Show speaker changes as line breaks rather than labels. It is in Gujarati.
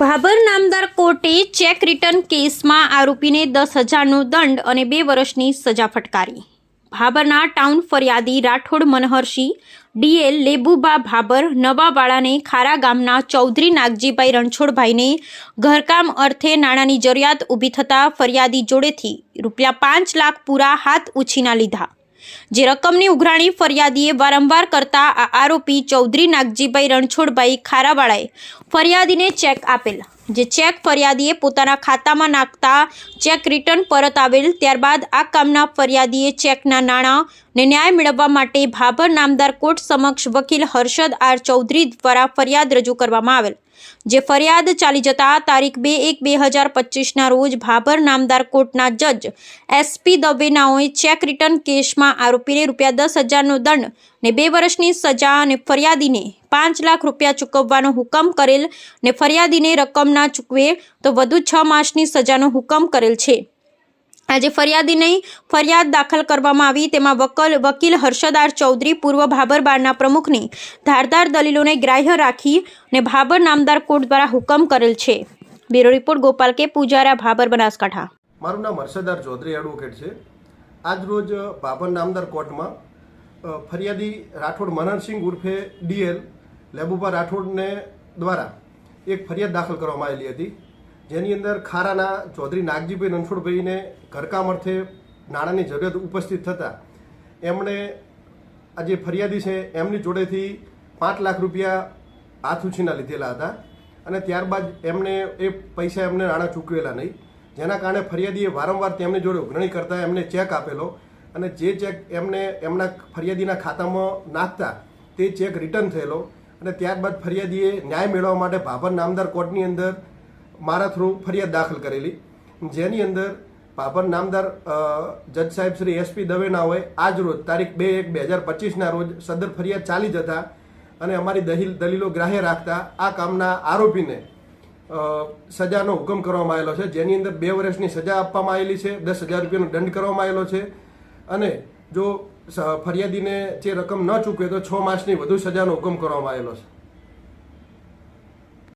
ભાભર નામદાર કોર્ટે ચેક રિટર્ન કેસમાં આરોપીને 10,000નો દંડ અને 2 વર્ષની સજા ફટકારી. ભાભરના ટાઉન ફરિયાદી રાઠોડ મનહરસિંહ ડીએલ લેબુબા ભાભર નવાવાળાને ખારા ગામના ચૌધરી નાગજીભાઈ રણછોડભાઈને ઘરકામ અર્થે નાણાંની જરૂરિયાત ઊભી થતાં ફરિયાદી જોડેથી ₹5 લાખ પૂરા હાથ ઉછીના લીધા. જે રકમની ઉઘરાણી ફરિયાદીએ વારંવાર કરતા આ આરોપી ચૌધરી નાગજીભાઈ રણછોડભાઈ ખારાવાળાએ ફરિયાદીને ચેક આપેલ. જે ચેક ફરિયાદીએ પોતાના ખાતામાં નાખતા ચેક રિટર્ન પરત આવેલ. ત્યારબાદ આ કામના ફરિયાદીએ ચેકના નાણાંને ન્યાય મેળવવા માટે ભાભર નામદાર કોર્ટ સમક્ષ વકીલ હર્ષદ આર ચૌધરી દ્વારા ફરિયાદ રજૂ કરવામાં આવેલ. જે ફરિયાદ ચાલી જતા તારીખ 2/1/2025ના રોજ ભાભર નામદાર કોર્ટના જજ SP દવેનાઓએ ચેક રિટર્ન કેસમાં આરોપીને ₹10,000નો દંડ ને 2 વર્ષની સજા અને ફરિયાદીને ₹5 લાખ ચૂકવવાનો હુકમ કરેલ ને ફરિયાદીને રકમ ના ચૂકવે તો વધુ 6 માસની સજાનો હુકમ કરેલ છે. આજે ફરિયાદીની ફરિયાદ દાખલ કરવામાં આવી. તેમાં વકીલ હર્ષદ આર ચૌધરી પૂર્વ ભાભર બારના પ્રમુખની ધારદાર દલીલોને ગ્રાહ્ય રાખી ને ભાભર નામદાર કોર્ટ દ્વારા હુકમ કરેલ છે. બ્યુરો રિપોર્ટ ગોપાલ કે પૂજારા, ભાભર, બનાસકાંઠા.
મારું નામ હર્ષદ આર ચૌધરી એડવોકેટ છે. આજ રોજ ભાભર નામદાર કોર્ટમાં ફરિયાદી રાઠોડ મનહરસિંહ ઉર્ફે ડીએલ લેબુબા રાઠોડને દ્વારા એક ફરિયાદ દાખલ કરવામાં આવેલી હતી, જેની અંદર ખારાના ચૌધરી નાગજીભાઈ રણછોડભાઈને ઘરકામ અર્થે નાણાંની જરૂરિયાત ઉપસ્થિત થતાં એમણે આ જે ફરિયાદી છે એમની જોડેથી ₹5 લાખ હાથ ઉછીના લીધેલા હતા અને ત્યારબાદ એમને એ પૈસા એમને નાણાં ચૂકવેલા નહીં, જેના કારણે ફરિયાદીએ વારંવાર તેમની જોડે ઉઘરાણી કરતાં એમને ચેક આપેલો અને જે ચેક એમને એમના ફરિયાદીના ખાતામાં નાખતા તે ચેક રિટર્ન થયેલો અને ત્યારબાદ ફરિયાદીએ ન્યાય મેળવવા માટે ભાભર નામદાર કોર્ટની અંદર મારા થ્રુ ફરિયાદ દાખલ કરેલી, જેની અંદર ભાભર નામદાર જજ સાહેબ શ્રી SP દવેનાઓએ આજ રોજ તારીખ 2/1/2025ના રોજ સદર ફરિયાદ ચાલી જતા અને અમારી દલીલો ગ્રાહ્ય રાખતા આ કામના આરોપીને સજાનો હુકમ કરવામાં આવેલો છે, જેની અંદર 2 વર્ષની સજા આપવામાં આવેલી છે, ₹10,000નો દંડ કરવામાં આવેલો છે અને જો ફરિયાદીને જે રકમ ન ચૂકવે તો 6 માસની વધુ સજાનો હુકમ કરવામાં આવેલો છે.